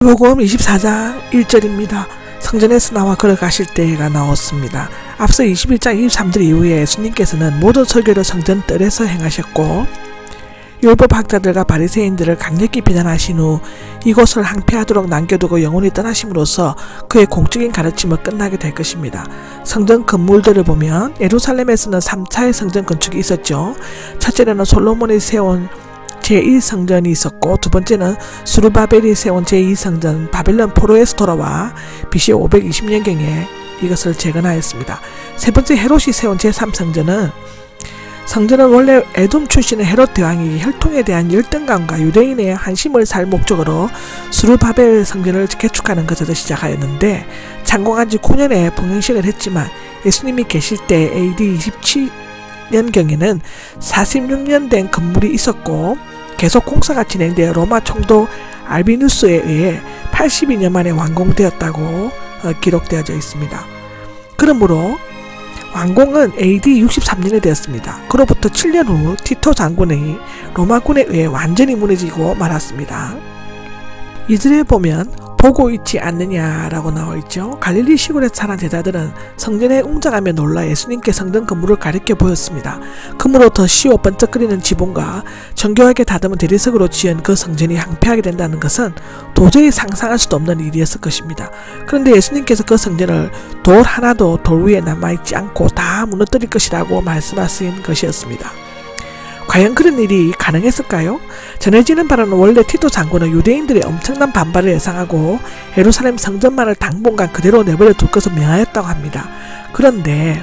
요금 24장 1절입니다. 성전에서 나와 걸어가실 때가 나왔습니다. 앞서 21장 23절 이후에 예수님께서는 모든 설교를 성전 뜰에서 행하셨고 율법학자들과 바리새인들을 강력히 비난하신 후 이곳을 항폐하도록 남겨두고 영원히 떠나심으로써 그의 공적인 가르침을 끝나게 될 것입니다. 성전 건물들을 보면 예루살렘에서는 3차의 성전 건축이 있었죠. 첫째는 솔로몬이 세운 제1성전이 있었고, 두 번째는 스루바벨이 세운 제2성전 바벨론 포로에서 돌아와 BC 520년경에 이것을 재건하였습니다. 세 번째 헤롯이 세운 제3성전은 성전은 원래 에돔 출신의 헤롯 대왕이 혈통에 대한 열등감과 유대인의 한심을 살 목적으로 스루바벨 성전을 개축하는 것에서 시작하였는데, 창공한 지 9년에 봉행식을 했지만 예수님이 계실 때 AD 27년경에는 46년 된 건물이 있었고 계속 공사가 진행되어 로마 총독 알비누스에 의해 82년 만에 완공되었다고 기록되어져 있습니다. 그러므로 완공은 AD 63년에 되었습니다. 그로부터 7년 후 티토 장군의 로마군에 의해 완전히 무너지고 말았습니다. 이절에 보면 보고 있지 않느냐라고 나와있죠. 갈릴리 시골에 사는 제자들은 성전에 웅장하며 놀라 예수님께 성전 건물을 가리켜 보였습니다. 그러므로 더 쉬워 번쩍거리는 지붕과 정교하게 다듬은 대리석으로 지은 그 성전이 항폐하게 된다는 것은 도저히 상상할 수도 없는 일이었을 것입니다. 그런데 예수님께서 그 성전을 돌 하나도 돌 위에 남아있지 않고 다 무너뜨릴 것이라고 말씀하신 것이었습니다. 과연 그런 일이 가능했을까요? 전해지는 바로는 원래 티토 장군은 유대인들의 엄청난 반발을 예상하고 예루살렘 성전만을 당분간 그대로 내버려 둘 것을 명하였다고 합니다. 그런데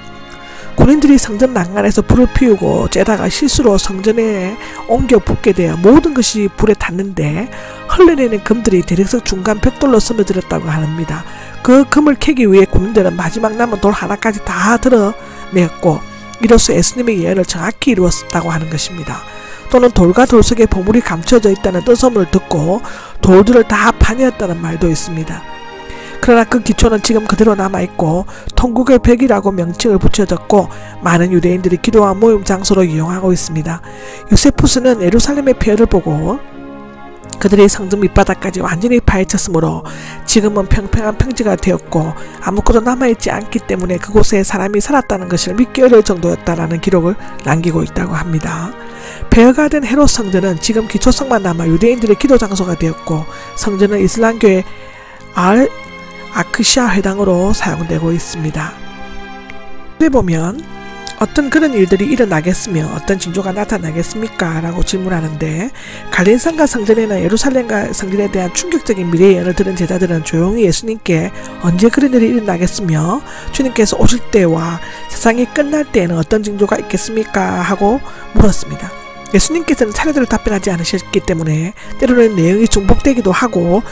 군인들이 성전 난간에서 불을 피우고 째다가 실수로 성전에 옮겨 붓게 되어 모든 것이 불에 탔는데 흘러내리는 금들이 대리석 중간 벽돌로 스며들었다고 합니다. 그 금을 캐기 위해 군인들은 마지막 남은 돌 하나까지 다 드러내었고 이로써 예수님의 예언을 정확히 이루었다고 하는 것입니다. 또는 돌과 돌 속에 보물이 감춰져 있다는 뜻소문을 듣고 돌들을 다 파내었다는 말도 있습니다. 그러나 그 기초는 지금 그대로 남아있고 통곡의 벽이라고 명칭을 붙여졌고 많은 유대인들이 기도와 모임 장소로 이용하고 있습니다. 요세푸스는 예루살렘의 폐허를 보고 그들의 성전 밑바닥까지 완전히 파헤쳤으므로 지금은 평평한 평지가 되었고 아무것도 남아있지 않기 때문에 그곳에 사람이 살았다는 것을 믿기 어려울 정도였다라는 기록을 남기고 있다고 합니다. 폐허가 된 헤롯 성전은 지금 기초성만 남아 유대인들의 기도 장소가 되었고 성전은 이슬람교의 아크샤 회당으로 사용되고 있습니다. 여기 보면 어떤 그런 일들이 일어나겠으며 어떤 징조가 나타나겠습니까? 라고 질문하는데, 갈릴산과 성전이나 예루살렘과 성전에 대한 충격적인 미래의 예언을 들은 제자들은 조용히 예수님께 언제 그런 일이 일어나겠으며 주님께서 오실 때와 세상이 끝날 때에는 어떤 징조가 있겠습니까? 하고 물었습니다. 예수님께서는 차례대로 답변하지 않으셨기 때문에 때로는 내용이 중복되기도 하고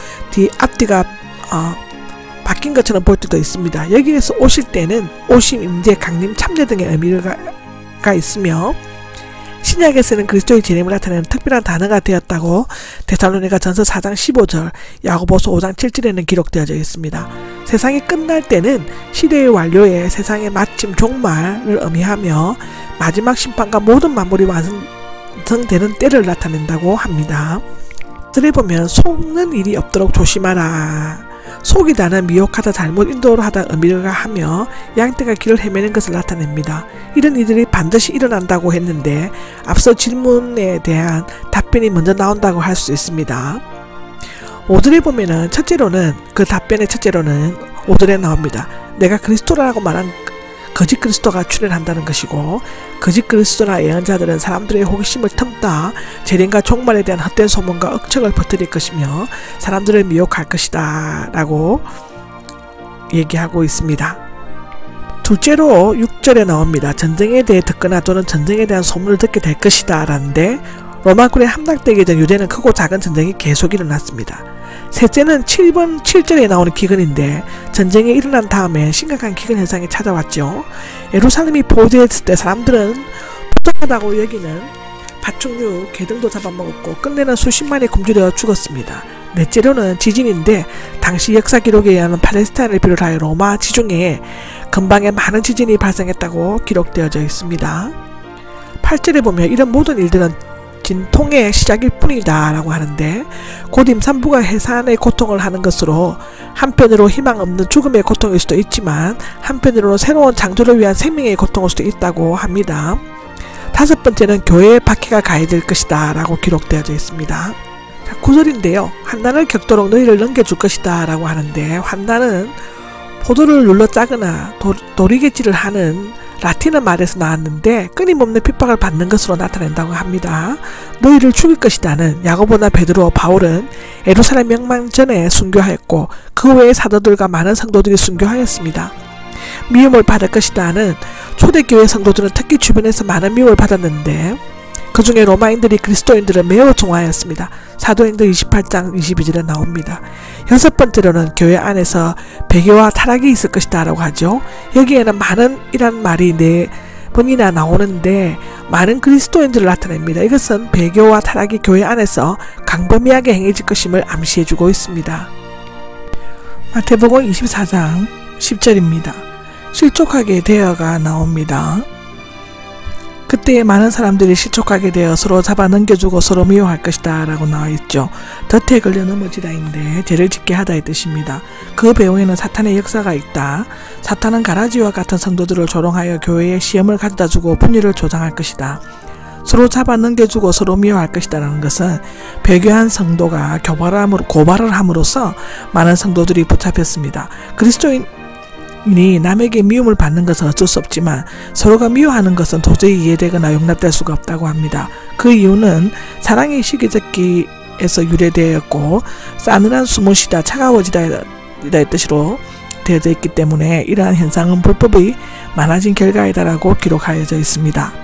앞뒤가 바뀐 것처럼 볼 때도 있습니다. 여기에서 오실 때는 오심, 임재, 강림, 참여 등의 의미가 있으며 신약에서는 그리스도의 재림을 나타내는 특별한 단어가 되었다고 데살로니가 전서 4장 15절, 야고보서 5장 7절에는 기록되어져 있습니다. 세상이 끝날 때는 시대의 완료에 세상의 마침 종말을 의미하며 마지막 심판과 모든 만물이 완성되는 때를 나타낸다고 합니다. 그래 보면 속는 일이 없도록 조심하라. 속이다는 미혹하다, 잘못 인도하다 의미를 하며 양떼가 길을 헤매는 것을 나타냅니다. 이런 일들이 반드시 일어난다고 했는데 앞서 질문에 대한 답변이 먼저 나온다고 할 수 있습니다. 5절에 보면은 그 답변의 첫째로는 5절에 나옵니다. 내가 그리스도라고 말한 거짓 그리스도가 출현한다는 것이고, 거짓 그리스도나 예언자들은 사람들의 호기심을 틈타 재림과 종말에 대한 헛된 소문과 억측을 퍼뜨릴 것이며 사람들을 미혹할 것이다 라고 얘기하고 있습니다. 둘째로 6절에 나옵니다. 전쟁에 대해 듣거나 또는 전쟁에 대한 소문을 듣게 될 것이다 라는데, 로마군에 함락되기 전 유대는 크고 작은 전쟁이 계속 일어났습니다. 셋째는 7절에 나오는 기근인데, 전쟁이 일어난 다음에 심각한 기근 현상이 찾아왔죠. 예루살렘이 포위되었을 때 사람들은 부정하다고 여기는 파충류, 개등도 잡아먹었고 끝내는 수십만이 굶주려 죽었습니다. 넷째로는 지진인데, 당시 역사 기록에 의하면 팔레스타인을 비롯하여 로마 지중해에 근방에 많은 지진이 발생했다고 기록되어져 있습니다. 8절에 보면 이런 모든 일들은 진통의 시작일 뿐이다 라고 하는데, 곧 임산부가 해산의 고통을 하는 것으로 한편으로 희망 없는 죽음의 고통일 수도 있지만 한편으로는 새로운 창조를 위한 생명의 고통일 수도 있다고 합니다. 다섯 번째는 교회의 박해가 가해질 것이다 라고 기록되어져 있습니다. 9절인데요. 환난을 겪도록 너희를 넘겨줄 것이다 라고 하는데, 환난은 포도를 눌러 짜거나 도리개질을 하는 라틴어 말에서 나왔는데 끊임없는 핍박을 받는 것으로 나타낸다고 합니다. 너희를 죽일 것이다는 야고보나 베드로, 바울은 예루살렘 멸망 전에 순교하였고 그 외의 사도들과 많은 성도들이 순교하였습니다. 미움을 받을 것이다는 초대교회 성도들은 특히 주변에서 많은 미움을 받았는데 그 중에 로마인들이 그리스도인들을 매우 좋아하였습니다. 사도행전 28장 22절에 나옵니다. 여섯 번째로는 교회 안에서 배교와 타락이 있을 것이다 라고 하죠. 여기에는 많은 이란 말이 4번이나 나오는데 많은 그리스도인들을 나타냅니다. 이것은 배교와 타락이 교회 안에서 광범위하게 행해질 것임을 암시해주고 있습니다. 마태복음 24장 10절입니다. 실족하게 되어가 나옵니다. 그때에 많은 사람들이 실족하게 되어 서로 잡아 넘겨주고 서로 미워할 것이다 라고 나와있죠. 덫에 걸려 넘어지다인데 죄를 짓게 하다의 뜻입니다. 그 배후에는 사탄의 역사가 있다. 사탄은 가라지와 같은 성도들을 조롱하여 교회에 시험을 가져다주고 분열을 조장할 것이다. 서로 잡아 넘겨주고 서로 미워할 것이다 라는 것은 배교한 성도가 고발을 함으로써 많은 성도들이 붙잡혔습니다. 그리스도인이 남에게 미움을 받는 것은 어쩔 수 없지만 서로가 미워하는 것은 도저히 이해되거나 용납될 수가 없다고 합니다. 그 이유는 사랑이 시기적기에서 유래되었고 싸늘한 숨을 쉬다 차가워지다의 뜻으로 되어져 있기 때문에 이러한 현상은 불법이 많아진 결과이다라고 기록하여져 있습니다.